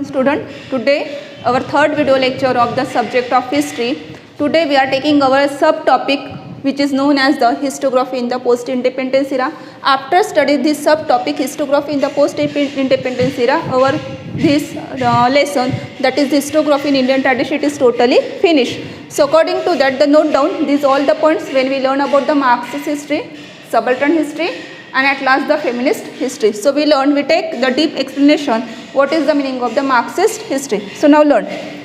Student, today our third video lecture of the subject of history. Today we are taking our subtopic which is known as the historiography in the post-independence era. After studying this subtopic historiography in the post-independence era, our this lesson, that is historiography in Indian tradition, it is totally finished. So according to that, the note down these all the points when we learn about the Marxist history, subaltern history, and at last the feminist history. So we take the deep explanation what is the meaning of the Marxist history. So now learn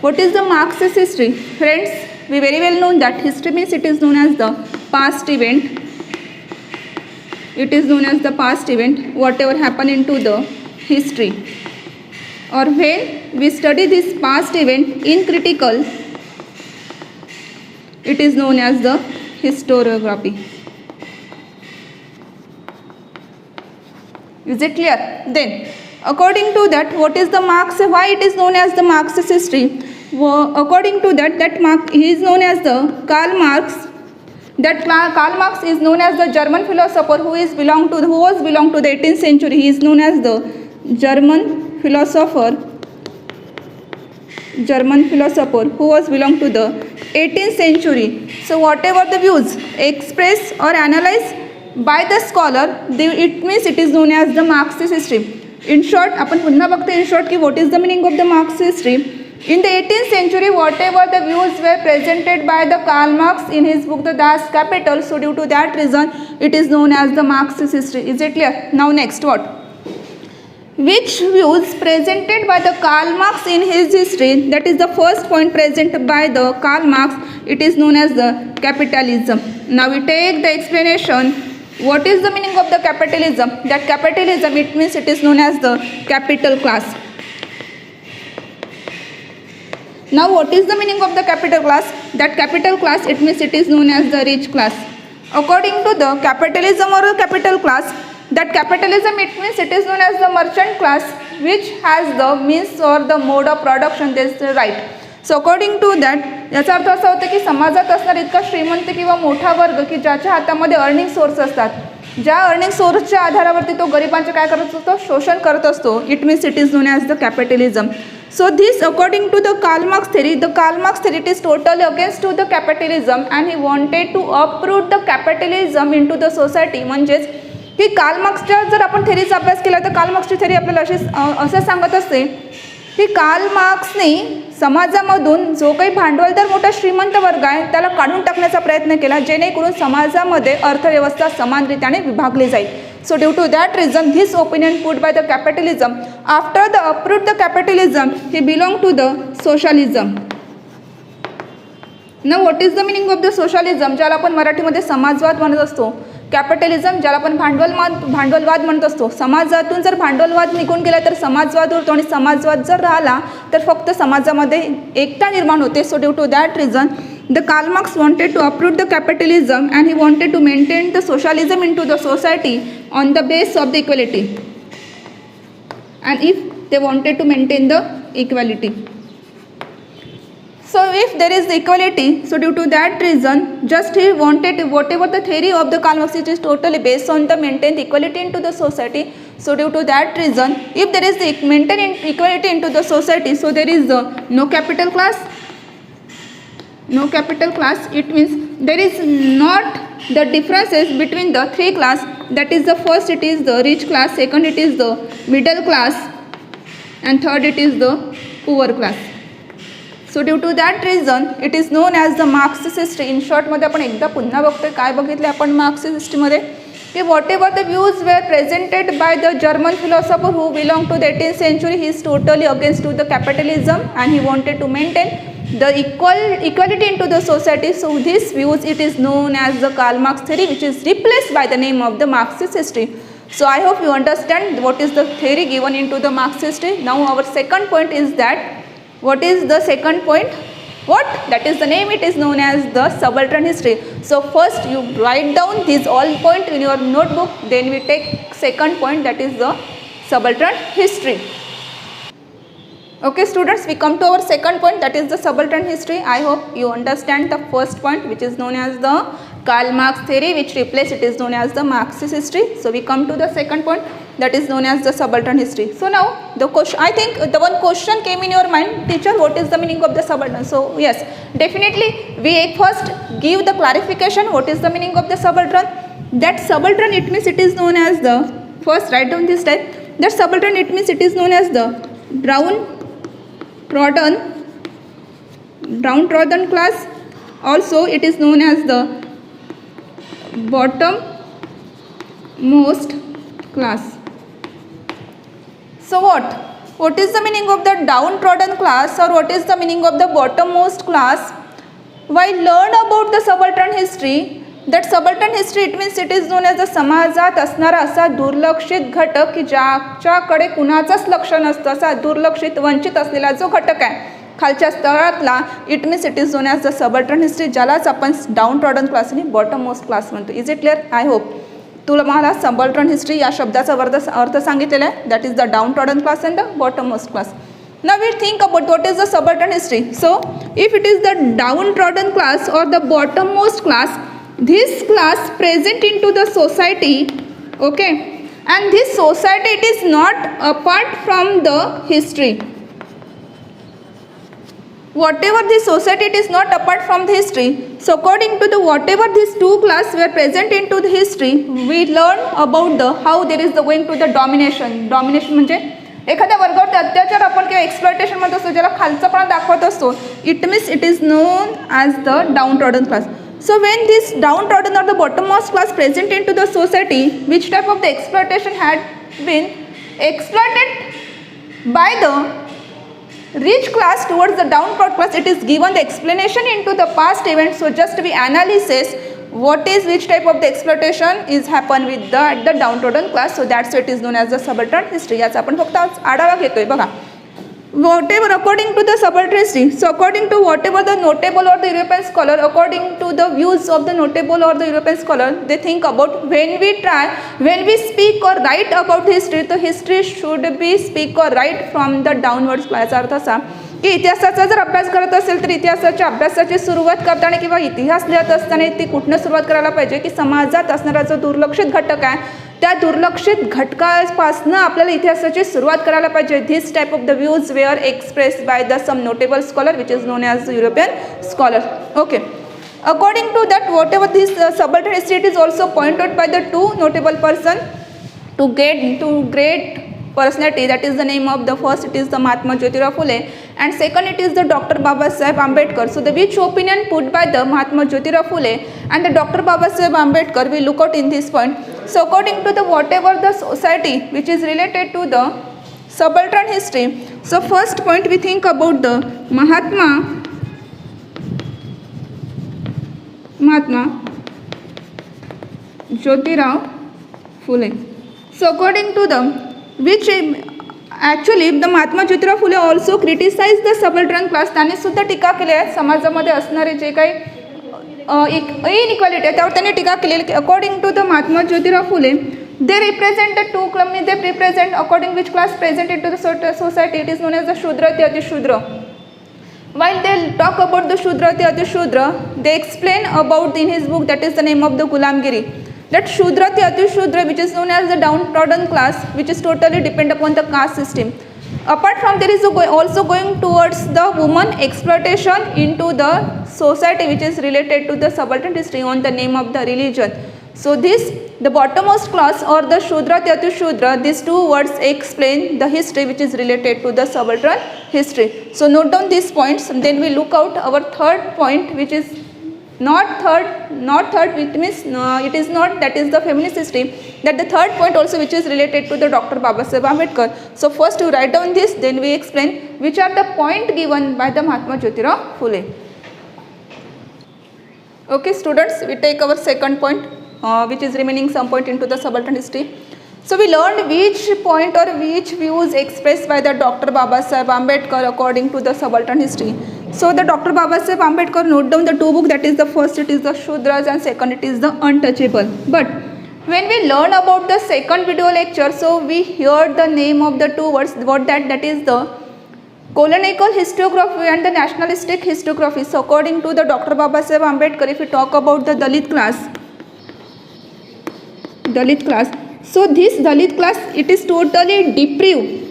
what is the Marxist history. Friends, we very well know that history means it is known as the past event. It is known as the past event, whatever happened into the history. Or when we study this past event in critical, it is known as the historiography. Is it clear? Then, according to that, what is the Marx? Why it is known as the Marxist history? According to that, he is known as the Karl Marx. That Karl Marx is known as the German philosopher who was belong to the 18th century. He is known as the German philosopher who was belong to the 18th century. So whatever the views expressed or analyzed by the scholar, it means it is known as the Marxist history. In short, आपण पुन्हा बघतो in short की what is the meaning of the Marxist history. In the 18th century, whatever the views were presented by the Karl Marx in his book The Das Kapital, so due to that reason, it is known as the Marxist history. Is it clear? Now next what? Which views presented by the Karl Marx in his history, that is the first point presented by the Karl Marx, it is known as the capitalism. Now we take the explanation. What is the meaning of the capitalism? That capitalism, it means it is known as the capital class. Now what is the meaning of the capital class? That capital class, it means it is known as the rich class. According to the capitalism or the capital class, that capitalism, it means it is known as the merchant class which has the means or the mode of production, this right. So according to that याचा अर्थ असा होता की समाजात असणारा इतका श्रीमंत किंवा मोठा वर्ग की ज्याच्या हातामध्ये अर्निंग सोर्स असतात, ज्या अर्निंग सोर्सच्या आधारावरती तो गरिबांचे काय करत असतो, शोषण करत असतो. It means it is known as the capitalism. So this according to the Karl Marx theory, the Karl Marx theory is totally against to the capitalism and he wanted to uproot the capitalism into the society. म्हणजेच की Karl मार्क्सच्या जर आपण थेरीचा अभ्यास केला तर Karl मार्क्सची theory आपल्याला असं सांगत असते की कार्ल मार्क्सने समाजामधून जो काही भांडवलदार मोठा श्रीमंत वर्ग आहे त्याला काढून टाकण्याचा प्रयत्न केला जेणेकरून समाजामध्ये अर्थव्यवस्था समानरीत्याने विभागली जाईल. So due to that reason, his opinion put by the capitalism. After the uproot the capitalism, he belonged to the socialism. Now what is the meaning of the socialism? ज्याला आपण मराठीमध्ये समाजवाद म्हणत असतो. कॅपिटलिझम ज्याला आपण भांडवलवाद म्हणत असतो. समाजातून जर भांडवलवाद निघून गेला तर समाजवाद होतो आणि समाजवाद जर राहिला तर फक्त समाजामध्ये एकता निर्माण होते. So due to that reason the Karl Marx wanted to uproot the capitalism and he wanted to maintain the socialism into the society on the base of the equality. And if they wanted to maintain the equality. So if there is the equality, so due to that reason, just he wanted whatever the theory of the Karl Marx is totally based on the maintain the equality into the society. So due to that reason, if there is the maintain equality into the society, so there is no capital class. No capital class, it means there is not the differences between the three class. That is the first it is the rich class, second it is the middle class and third it is the poor class. So due to that reason it is known as the Marxist history. In short मध्ये आपण एकदा पुन्हा बघतोय काय बघितले आपण Marxist history मध्ये की whatever the views were presented by the German philosopher who belonged to the 18th century, he is totally against to the capitalism and he wanted to maintain the equality into the society. So this views it is known as the Karl Marx theory which is replaced by the name of the Marxist history. So I hope you understand what is the theory given into the Marxist history. Now our second point is that what is the second point? What? That is the name, it is known as the subaltern history. So first you write down these all point in your notebook, then we take second point, that is the subaltern history. Okay students, we come to our second point, that is the subaltern history. I hope you understand the first point which is known as the Karl Marx theory which replaced it is known as the Marxist history. So we come to the second point. that is known as the subaltern history. So now the question, I think the one question came in your mind, teacher, what is the meaning of the subaltern? So yes, definitely we first give the clarification what is the meaning of the subaltern. That subaltern, it means it is known as the, first write down this type, that subaltern, it means it is known as the downtrodden class. Also it is known as the bottom most class. So what is the meaning of the downtrodden class, or what is the meaning of the bottommost class? While learn about the subaltern history, that subaltern history, it means it is known as the समाजात असणारा असा दुर्लक्षित घटक की ज्याच्याकडे कुणाचंच लक्ष नसतं, असा दुर्लक्षित वंचित असलेला जो घटक आहे खालच्या स्तरातला, it means it is known as the subaltern history, ज्यालाच आपण डाऊन ट्रॉडन क्लास आणि बॉटम मोस्ट क्लास म्हणतो. Is it clear? I hope तुला मला सबल्टर्न हिस्ट्री या शब्दाचा अर्थ सांगितलेला आहे, that is the downtrodden class and the bottom most class. Now we think about what is the subaltern history. So if it is the downtrodden class or the bottommost class, this class present into the society, okay, and this society, it is not apart from the history. Whatever this society, it is not apart from the history. So according to the whatever these two classes were present into the history, we learn about the how there is the going to the domination. Domination म्हणजे एखाद्या वर्गावरती अत्याचार आपण किंवा exploitation म्हणत असतो, ज्याला खालचंपणा दाखवत असतो, it means it is known as the downtrodden class. So when this downtrodden or the bottommost class present into the society, which type of the exploitation had been exploited by the rich class towards the downtrodden class, it is given the explanation into the past events. So just we analysis what is which type of the exploitation is happen with the downtrodden class. So that's why it is known as the subaltern history. याचा आपण फक्त आढावा घेतोय बघा. Whatever according to the subaltern history, so according to whatever the notable or the European scholar, according to the views of the notable or the European scholar, they think about when we speak or write about history, the history should be speak or write from the downwards class. अर्थ असा की इतिहासाचा जर अभ्यास करत असेल तर इतिहासाच्या अभ्यासाची सुरुवात करताना किंवा इतिहास लिहित असताना ती कुठनं सुरुवात करायला पाहिजे की समाजात असणारा जो दुर्लक्षित घटक आहे त्या दुर्लक्षित घटकापासून आपल्याला इतिहासाची सुरुवात करायला पाहिजे. This type of the views were expressed by the some notable scholar which is known as the European scholar. Okay, according to that whatever this subaltern history, it is also pointed by the two notable person to great personality. That is the name of the first, it is the Mahatma Jyotirao Phule, and second it is the Dr. Babasaheb Ambedkar. So the which opinion put by the Mahatma Jyotirao Phule and the Dr. Babasaheb Ambedkar, we look out in this point. So according to the whatever the society which is related to the subaltern history, so first point we think about the Mahatma Jyotirao Phule. So according to the which actually the Mahatma Jyotirao Phule also criticized the subaltern class. त्यांनी सुद्धा टीका केली आहे समाजामध्ये असणारे जे काही inequality आहे त्यावर त्यांनी टीका केलेली. According to the Mahatma Jyotirao Phule, they represent the two class, they represent according which class present into the society, it is known as the Shudra the Ati Shudra. While they talk about the Shudra the Ati Shudra, they explain about in his book, that is the name of the Gulamgiri, that Shudra the Ati Shudra, which is known as the downtrodden class, which is totally depend upon the caste system. Apart from there is also going towards the woman exploitation into the society which is related to the subaltern history on the name of the religion. So this, the bottommost class or the Shudra Tyatu Shudra, these two words explain the history which is related to the subaltern history. So note down these points, and then we look out our third point, which is not third, it means it is not, that is the feminist history, that the third point also which is related to the Dr. Babasaheb Ambedkar. So first you write down this, then we explain which are the point given by the Mahatma Jyotirao Phule. Okay students, we take our second point, which is remaining some point into the subaltern history. So we learned which point or which views expressed by the Dr. Babasaheb Ambedkar according to the subaltern history. So the Dr. Babasaheb Ambedkar note down the two books, that is the first it is the Shudras and second it is the Untouchable. But when we learn about the second video lecture, so we heard the name of the two words, what that is the colonial historiography and the nationalistic historiography. So according to the Dr. Babasaheb Ambedkar, if we talk about the Dalit class, So this Dalit class, it is totally deprived.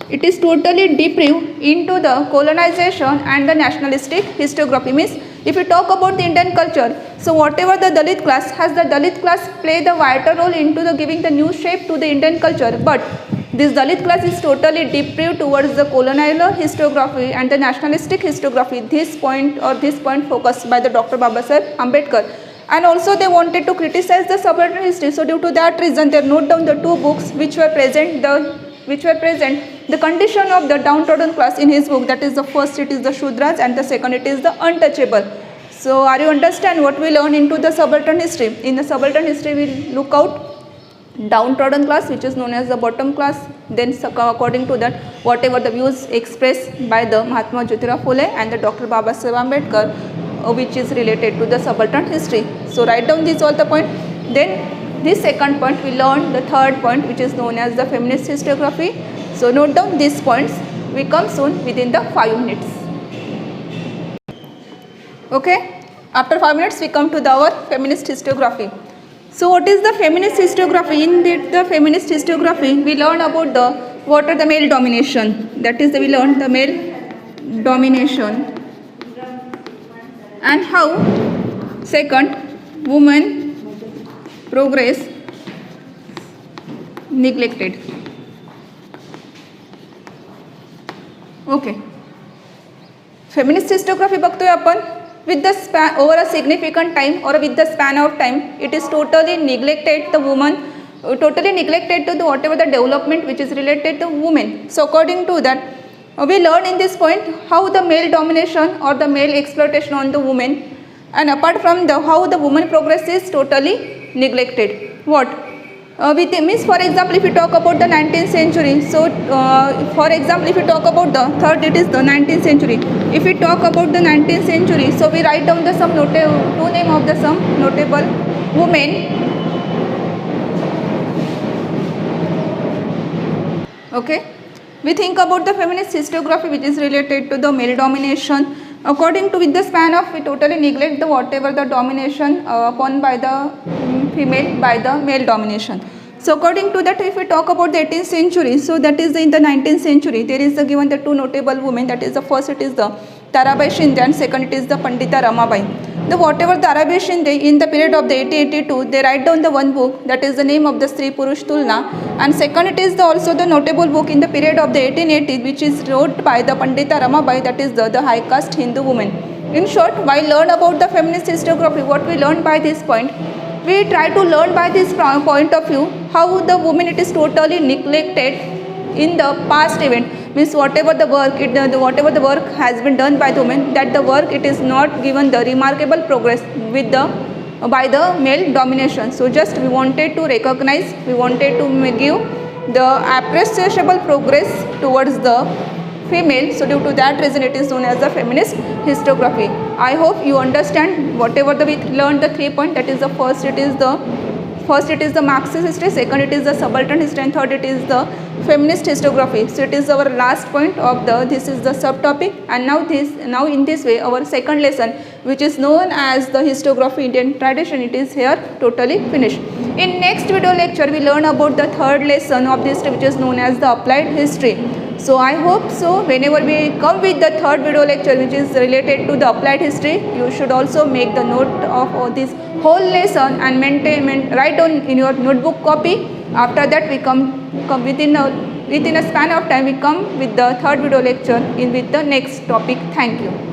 It is totally deprived into the colonization and the nationalistic historiography. Means if we talk about the Indian culture, so whatever the Dalit class has, the Dalit class play the vital role into the giving the new shape to the Indian culture. But this Dalit class is totally deprived towards the colonial historiography and the nationalistic historiography. This point focused by the Dr. Babasaheb Ambedkar. And also they wanted to criticize the subaltern history. So due to that reason, they wrote down the two books which were present the condition of the downtrodden class in his book. That is, the first it is the Shudras and the second it is the untouchable. So are you understand what we learn into the subaltern history? In the subaltern history we look out downtrodden class, which is known as the bottom class. Then according to that, whatever the views expressed by the Mahatma Jyotirao Phule and the Dr. Babasaheb Ambedkar, which is related to the subaltern history. So write down these all the point. Then this second point we learned the third point, which is known as the feminist historiography. So note down these points. We come soon within the 5 minutes. Okay, after 5 minutes we come to our feminist historiography. So what is the feminist historiography? In the feminist historiography we learn about the what are the male domination. That is, we learn the male domination and how second woman progress neglected. Okay, feminist historiography बघतोय आपण. With the span over a significant time or with the span of time, it is totally neglected the woman, totally neglected to the whatever the development which is related to women. So according to that, we learn in this point how the male domination or the male exploitation on the women, and apart from the how the woman progress is totally neglected. What? Means for example, if you talk about the 19th century, so for example, if you talk about the third, it is the 19th century. If we talk about the 19th century, so we write down the some two name of the some notable women. Okay, we think about the feminist historiography which is related to the male domination. According to with the span of, we totally neglect the whatever the domination upon by the female by the male domination. So according to that, if we talk about the 18th century, so that is in the 19th century, there is given the two notable women. That is, the first it is the Tarabai Shinde and second it is the Pandita Ramabai. The whatever Tarabai Shinde in the period of the 1882, they write down the one book, that is the name of the Stree Purush Tulna, and second it is also the notable book in the period of the 1880, which is wrote by the Pandita Ramabai, that is the high caste Hindu woman. In short, while learn about the feminist historiography, what we learned by this point, we try to learn by this point of view how the woman it is totally neglected in the past event. Means whatever the work whatever the work has been done by the women, that the work it is not given the remarkable progress with the by the male domination. So just we wanted to recognize, we wanted to give the appreciable progress towards the female. So due to that reason, it is known as the feminist historiography. I hope you understand whatever we learned the 3 points. That is, the first it is the Marxist history, second it is the subaltern history, and third it is the feminist historiography. So it is our last point of this is the subtopic, and now in this way our second lesson, which is known as the historiography Indian tradition, it is here totally finished. In next video lecture we learn about the third lesson of this, which is known as the applied history. So I hope so whenever we come with the third video lecture which is related to the applied history, you should also make the note of this whole lesson and write down in your notebook copy. After that we come within a span of time we come with the third video lecture with the next topic. Thank you.